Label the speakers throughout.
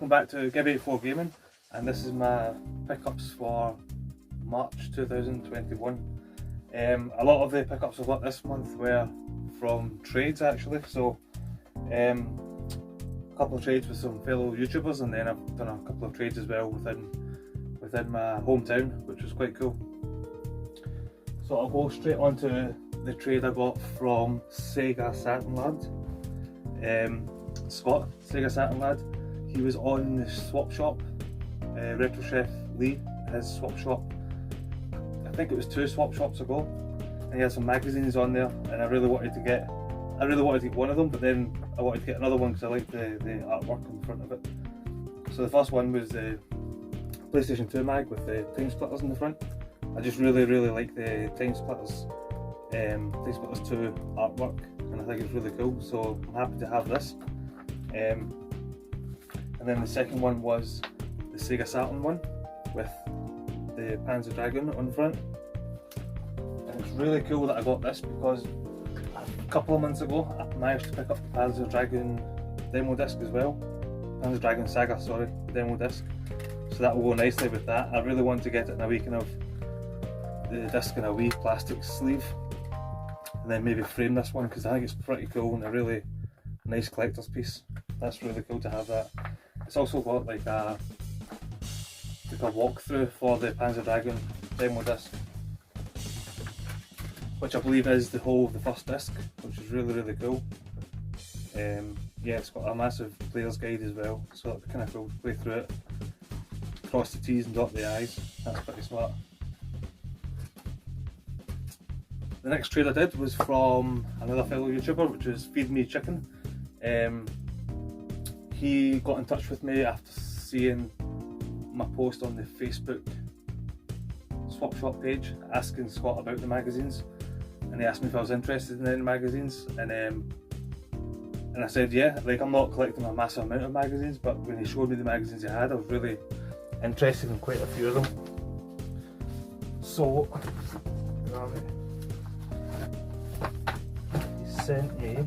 Speaker 1: welcome back to Give84 Gaming, and this is my pickups for March 2021. A lot of the pickups I've got this month were from trades actually, so a couple of trades with some fellow YouTubers, and then I've done a couple of trades as well within my hometown, which was quite cool. So I'll go straight on to the trade I got from Sega Saturn Lad. Scott, Sega Saturn Lad, he was on the swap shop, Retro Chef Lee, his swap shop, I think it was 2 swap shops ago, and he had some magazines on there, and I really wanted to get one of them, but then I wanted to get another one because I liked the artwork on the front of it. So the first one was the PlayStation 2 mag with the Time Splitters in the front. I just really like the Time Splitters 2 artwork, and I think it's really cool, so I'm happy to have this. And then the second one was the Sega Saturn one with the Panzer Dragoon on the front, and it's really cool that I got this because a couple of months ago I managed to pick up the Panzer Dragoon demo disc as well. Panzer Dragoon Saga, sorry, the demo disc, so that will go nicely with that. I really want to get it in a wee kind of the disc in a wee plastic sleeve, and then maybe frame this one because I think it's pretty cool and a really nice collector's piece. That's really cool to have that. It's also got like a walkthrough for the Panzer Dragoon demo disc, which I believe is the whole of the first disc, which is really cool. Yeah, it's got a massive player's guide as well, so that'd be kind of cool to play through it, cross the T's and dot the I's. That's pretty smart. The next trade I did was from another fellow YouTuber, which is Feed Me Chicken. He got in touch with me after seeing my post on the Facebook swap shop page asking Scott about the magazines, and he asked me if I was interested in any magazines, and I said yeah. Like, I'm not collecting a massive amount of magazines, but when he showed me the magazines he had, I was really interested in quite a few of them. So he sent me,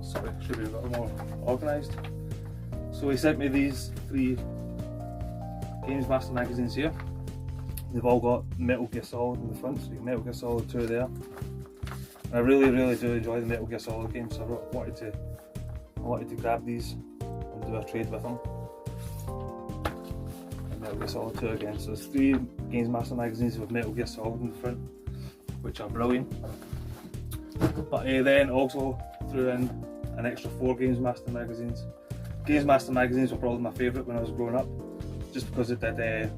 Speaker 1: sorry, should be a little more organised. So he sent me these 3 Games Master magazines here. They've all got Metal Gear Solid in the front, so you got Metal Gear Solid 2 there. And I really do enjoy the Metal Gear Solid games, so I wanted to grab these and do a trade with them. And Metal Gear Solid 2 again, so there's 3 Games Master magazines with Metal Gear Solid in the front, which are brilliant. But he then also threw in an extra 4 Games Master magazines. Games Master magazines were probably my favourite when I was growing up, just because it did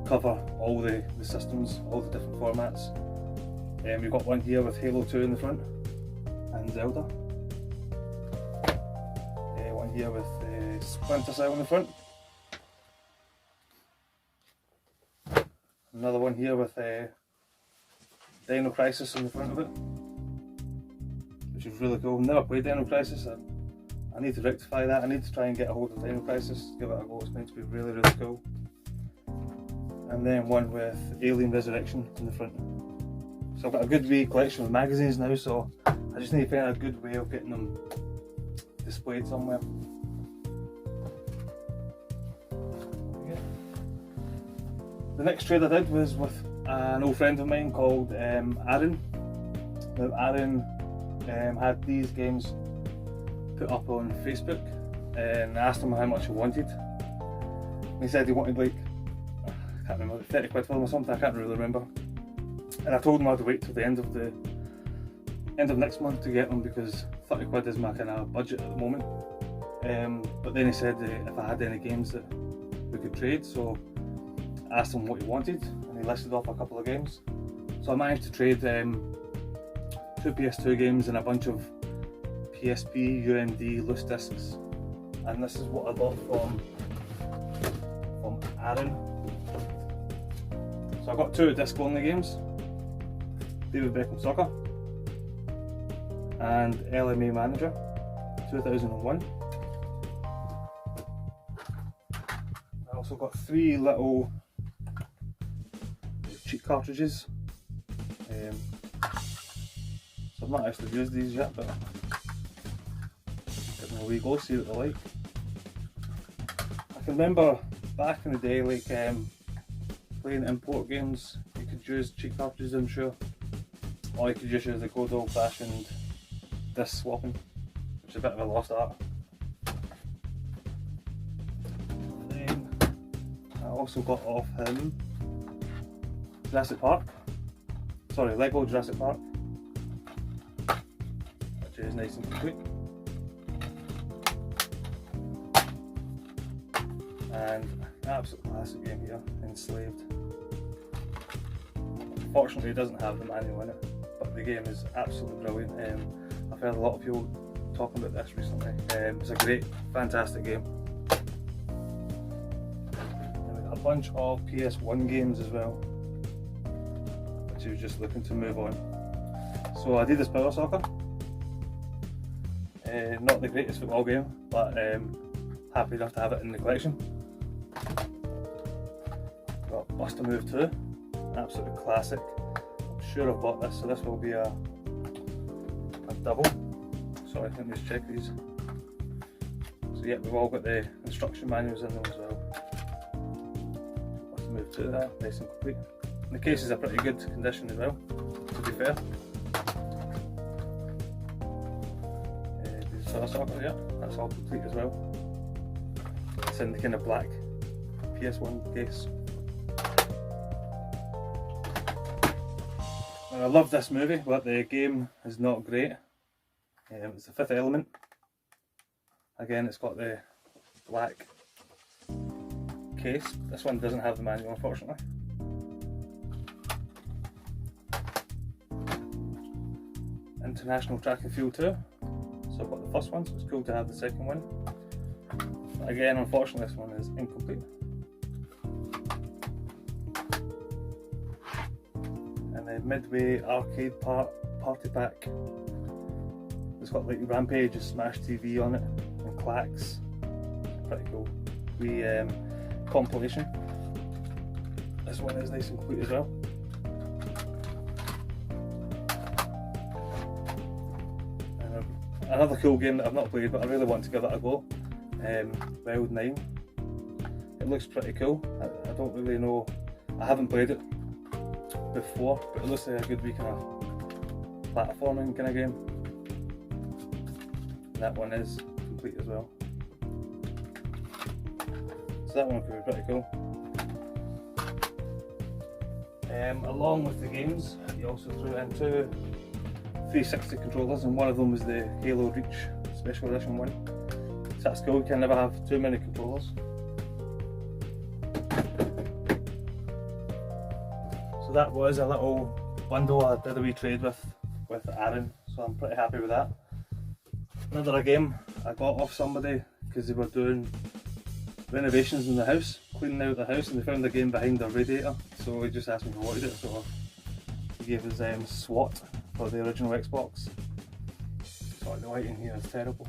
Speaker 1: cover all the systems, all the different formats. We've got one here with Halo 2 in the front and Zelda. One here with Splinter Cell in the front. Another one here with Dino Crisis in the front of it, which is really cool. Never played Dino Crisis. I need to rectify that. I need to try and get a hold of Dino Crisis, give it a go. It's going to be really cool. And then one with Alien Resurrection in the front. So I've got a good wee collection of magazines now, so I just need to find a good way of getting them displayed somewhere. Yeah. The next trade I did was with an old friend of mine called Aaron. Now Aaron had these games put up on Facebook, and I asked him how much he wanted. He said he wanted like, I can't remember, 30 quid for them or something, I can't really remember. And I told him I had to wait till the end of next month to get them because 30 quid is my kind of budget at the moment. But then he said if I had any games that we could trade, so I asked him what he wanted, and he listed off a couple of games. So I managed to trade 2 PS2 games and a bunch of PSP UMD loose discs, and this is what I got from Aaron. So I got 2 disc only games, David Beckham Soccer and LMA Manager 2001. I also got 3 little cheat cartridges. So I've not actually used these yet, but give them a wee go, see what they're like. can remember back in the day, like playing import games, you could use cheat cartridges, I'm sure, or you could just use the good old fashioned disc swapping, which is a bit of a lost art. And then I also got off him Jurassic Park, sorry, Lego Jurassic Park, which is nice and complete. And an absolute classic game here, Enslaved. Unfortunately, it doesn't have the manual in it, but the game is absolutely brilliant. I've heard a lot of people talking about this recently. It's a great, fantastic game. And we got a bunch of PS1 games as well, which I was just looking to move on. So Adidas Power Soccer. Not the greatest football game, but happy enough to have it in the collection. Got Bust-A-Move 2, absolute classic. I'm sure I've bought this, so this will be a double. Sorry, let me just check these. So yeah, we've all got the instruction manuals in them as well. Bust-A-Move 2 there, nice and complete. And the cases are pretty good condition as well, to be fair. Soccer, yeah, that's all complete as well. It's in the kind of black PS1 case. And I love this movie, but the game is not great. It's The Fifth Element. Again, it's got the black case. This one doesn't have the manual, unfortunately. International Track and Field 2. So I've got the first one, so it's cool to have the second one. But again, unfortunately, this one is incomplete. And then Midway Arcade Party Pack. It's got like Rampage and Smash TV on it, and Clacks. Pretty cool. The compilation. This one is nice and complete as well. Another cool game that I've not played, but I really want to give it a go. Wild 9. It looks pretty cool. I don't really know. I haven't played it before, but it looks like a good wee kind of platforming kind of game. And that one is complete as well. So that one could be pretty cool. Along with the games, you also threw in two 360 controllers, and one of them was the Halo Reach Special Edition one. So that's cool, you can never have too many controllers. So that was a little bundle I did a wee trade with Aaron, so I'm pretty happy with that. Another game I got off somebody because they were doing renovations in the house, cleaning out the house, and they found a game behind their radiator, so he just asked me what is it, so he gave us SWAT for the original Xbox. Sorry, the lighting here is terrible.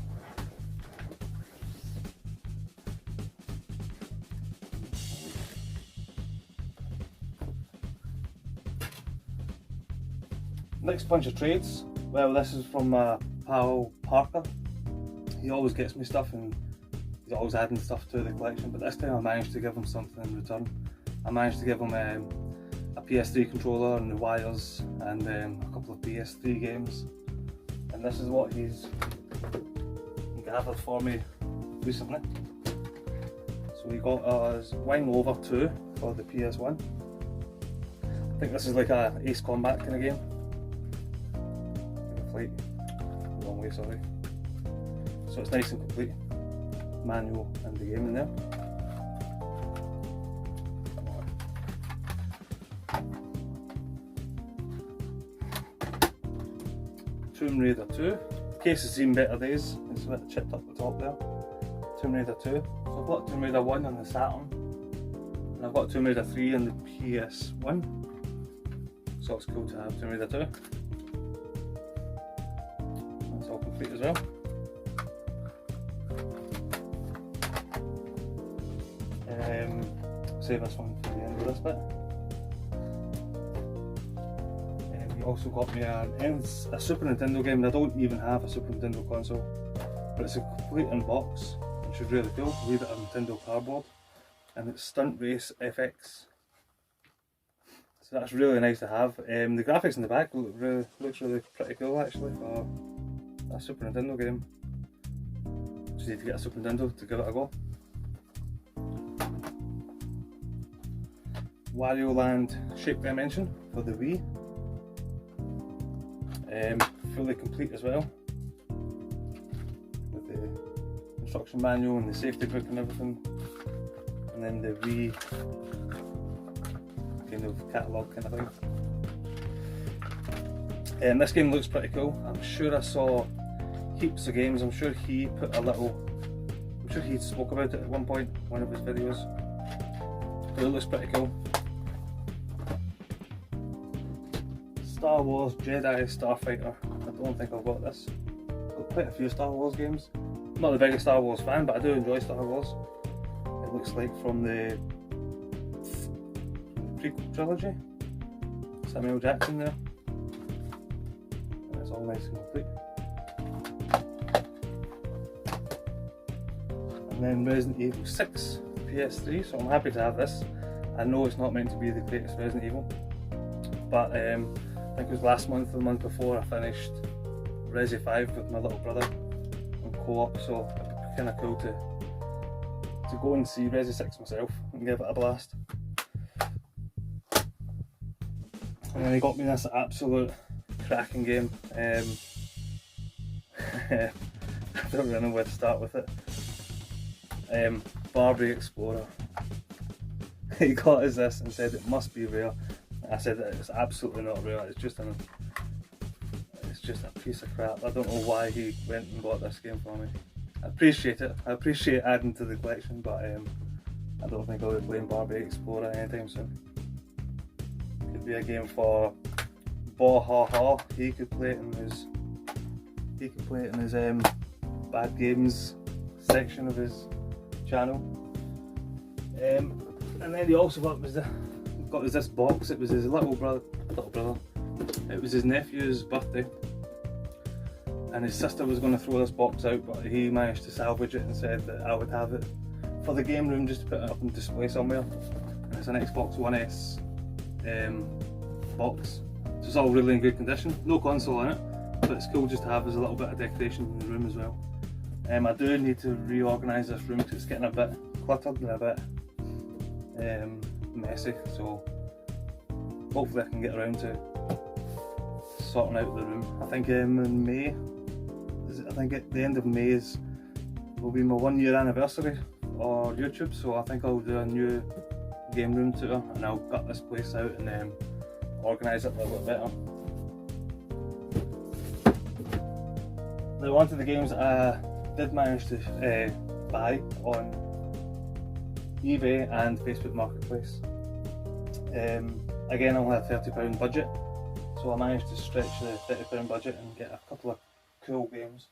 Speaker 1: Next bunch of trades. Well, this is from my pal Parker. He always gets me stuff and he's always adding stuff to the collection, but this time I managed to give him something in return. I managed to give him a PS3 controller and the wires and a couple of PS3 games, and this is what he's gathered for me recently. So he got us Wing Over 2 for the PS1. I think this is like a Ace Combat kind of game. Flight, wrong way, sorry. So it's nice and complete. Manual and the game in there. Tomb Raider 2. The case has seen better days, it's a bit chipped up the top there. Tomb Raider 2. So I've got Tomb Raider 1 on the Saturn, and I've got Tomb Raider 3 on the PS1. So it's cool to have Tomb Raider 2. That's all complete as well. Save this one for the end of this bit. He also got me a Super Nintendo game, and I don't even have a Super Nintendo console, but it's a complete in box, which is really cool. Leave it on Nintendo cardboard. and it's Stunt Race FX. So that's really nice to have. The graphics in the back looks really pretty cool actually for a Super Nintendo game. Just need to get a Super Nintendo to give it a go. Wario Land Shape Dimension for the Wii. Fully complete as well, with the instruction manual and the safety book and everything, and then the Wii kind of catalogue kind of thing. This game looks pretty cool. I'm sure I saw heaps of games. I'm sure he put a little, I'm sure he spoke about it at one point in one of his videos. But it looks pretty cool. Star Wars Jedi Starfighter. I don't think I've got this. I've got quite a few Star Wars games. I'm not the biggest Star Wars fan, but I do enjoy Star Wars. It looks like from the prequel trilogy. Samuel Jackson there. And it's all nice and complete. And then Resident Evil 6 PS3, so I'm happy to have this. I know it's not meant to be the greatest Resident Evil, but I think it was last month or the month before I finished Resi 5 with my little brother on co-op, so it'd be kind of cool to go and see Resi 6 myself and give it a blast. And then he got me this absolute cracking game. I don't really know where to start with it. Barbie Explorer. He got us this and said it must be rare. I said that it's absolutely not rare. It's just a piece of crap. I don't know why he went and bought this game for me. I appreciate it. I appreciate adding to the collection, but I don't think I'll be playing Barbie Explorer anytime soon. Could be a game for Bahaha. He could play it in his bad games section of his channel. And then he also got us this box. It was his little brother. It was his nephew's birthday, and his sister was going to throw this box out, but he managed to salvage it and said that I would have it for the game room just to put it up on display somewhere. And it's an Xbox One S box, so it's all really in good condition. No console in it, but it's cool just to have as a little bit of decoration in the room as well. I do need to reorganise this room because it's getting a bit cluttered and a bit messy, so hopefully I can get around to sorting out the room. I think in May, I think at the end of May will be my 1 year anniversary on YouTube, so I think I'll do a new game room tour and I'll gut this place out and then organise it a little bit better. Now on to the games that I did manage to buy on eBay and Facebook Marketplace. Again, I only had a £30 budget, so I managed to stretch the £30 budget and get a couple of cool games.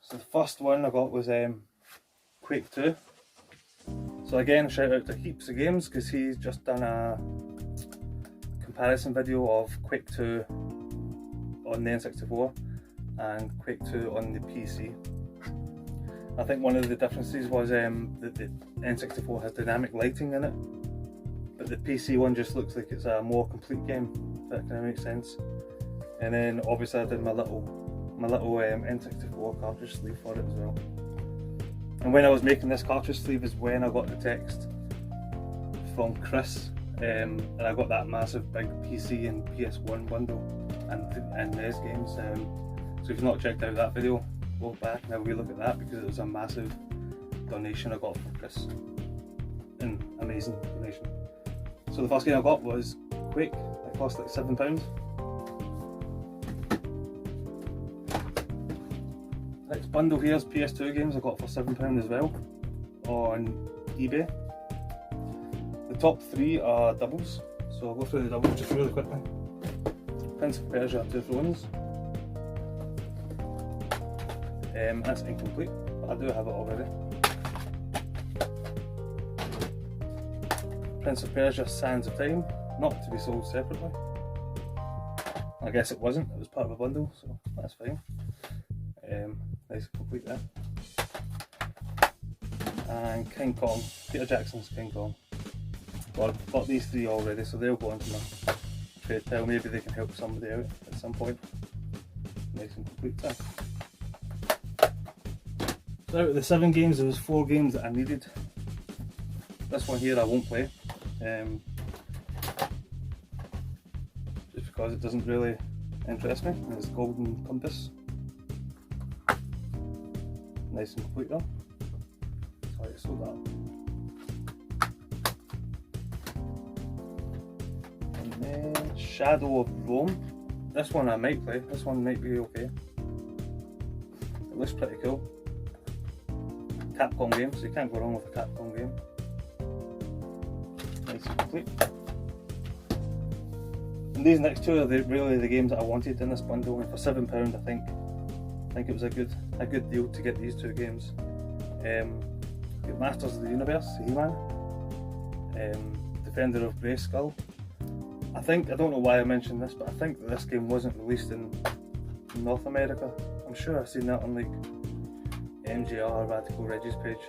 Speaker 1: So the first one I got was Quake 2. So again, shout out to heaps of games because he's just done a comparison video of Quake 2 on the N64 and Quake 2 on the PC. I think one of the differences was that the N64 has dynamic lighting in it, but the PC one just looks like it's a more complete game, if that kind of makes sense. And then obviously I did my little N64 cartridge sleeve for it as well. And when I was making this cartridge sleeve is when I got the text from Chris, and I got that massive big PC and PS1 bundle and NES games. So if you've not checked out that video, go back and have a wee look at that because it was a massive donation I got from Chris. An amazing donation. So the first game I got was Quake. It cost like £7. Next bundle here is PS2 games I got for £7 as well on eBay. The top three are doubles, so I'll go through the doubles just really quickly. Prince of Persia 2 Thrones. That's incomplete, but I do have it already. Prince of Persia Sands of Time, not to be sold separately. I guess it wasn't, it was part of a bundle, so that's fine. Nice and complete there. and King Kong, Peter Jackson's King Kong. Well, I've got these 3 already, so they'll go into my trade pile. Maybe they can help somebody out at some point. Nice and complete there. So out of the 7 games, there was 4 games that I needed. This one here I won't play, just because it doesn't really interest me. And it's Golden Compass. Nice and complete though. Sorry, so that. And then Shadow of Rome. This one I might play. This one might be okay. It looks pretty cool. Capcom game, so you can't go wrong with a Capcom game. Nice and complete. And these next 2 are really the games that I wanted in this bundle, and for £7 I think it was a good deal to get these 2 games. Get Masters of the Universe, He-Man, Defender of Grayskull. I don't know why I mentioned this, but I think that this game wasn't released in North America. I'm sure I've seen that on like MJR Radical Reggie's page.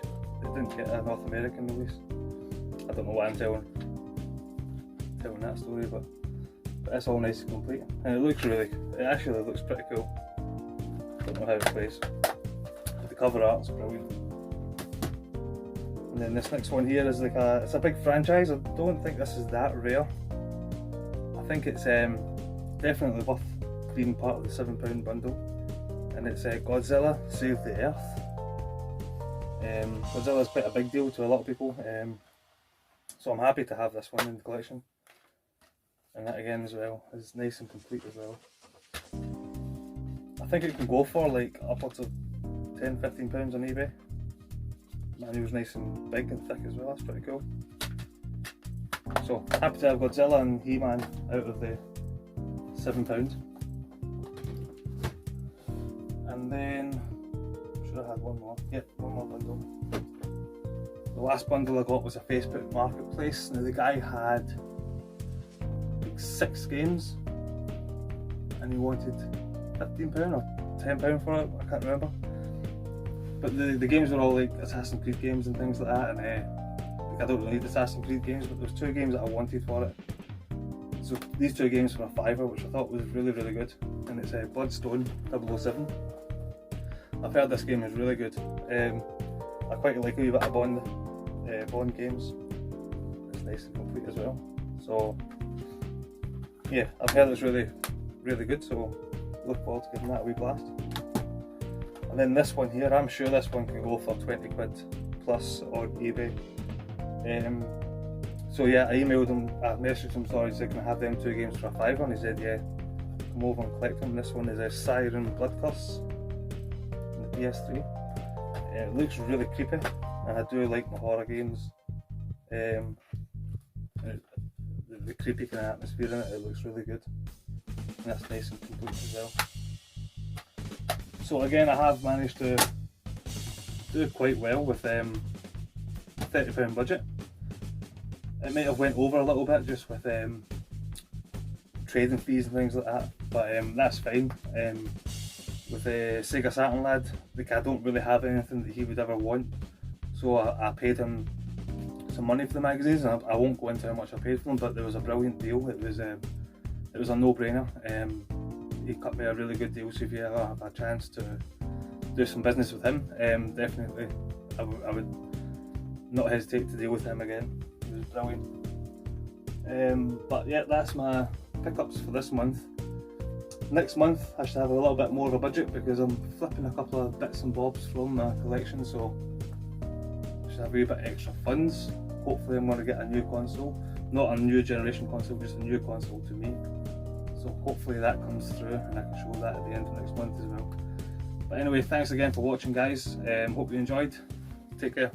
Speaker 1: It didn't get a North American release. I don't know why I'm telling that story, but it's all nice and complete. And it actually looks pretty cool. Don't know how it plays. The cover art's brilliant. And then this next one here is like it's a big franchise. I don't think this is that rare. I think it's definitely worth being part of the £7 bundle. And it's Godzilla Save the Earth. Godzilla's quite a big deal to a lot of people, so I'm happy to have this one in the collection. And that again as well is nice and complete as well. I think it can go for like upwards of £10–15 on eBay. Manual's nice and big and thick as well, that's pretty cool. So happy to have Godzilla and He-Man out of the £7. And then, should have had one more. Yep, one more bundle. The last bundle I got was a Facebook Marketplace. Now the guy had like 6 games and he wanted £15 or £10 for it, I can't remember. But the games were all like Assassin's Creed games and things like that, and like I don't really need Assassin's Creed games, but there's 2 games that I wanted for it. So these 2 games for a £5, which I thought was really good, and it's Bloodstone 007. I've heard this game is really good. I quite like a wee bit of Bond games. It's nice and complete as well. So yeah, I've heard it's really good, so look forward to giving that a wee blast. And then this one here, I'm sure this one can go for 20 quid plus on eBay. So yeah, I messaged him, sorry, said can I have them 2 games for a £5, and he said yeah, come over and collect them. This one is a Siren Blood Curse on the PS3. It looks really creepy, and I do like my horror games. The creepy kind of atmosphere in it looks really good, and that's nice and complete as well. So again, I have managed to do quite well with a £30 budget. It might have went over a little bit just with trading fees and things like that, but that's fine. With the Sega Saturn lad, like I don't really have anything that he would ever want, so I paid him some money for the magazines, and I won't go into how much I paid for them, but there was a brilliant deal. It was a no-brainer. He cut me a really good deal, so if you ever have a chance to do some business with him, definitely I would not hesitate to deal with him again. It was brilliant. But yeah, that's my pickups for this month. Next month I should have a little bit more of a budget because I'm flipping a couple of bits and bobs from my collection, so I should have a wee bit extra funds. Hopefully I'm going to get a new console, not a new generation console, just a new console to me. So hopefully that comes through and I can show that at the end of next month as well. But anyway, thanks again for watching guys, hope you enjoyed, take care.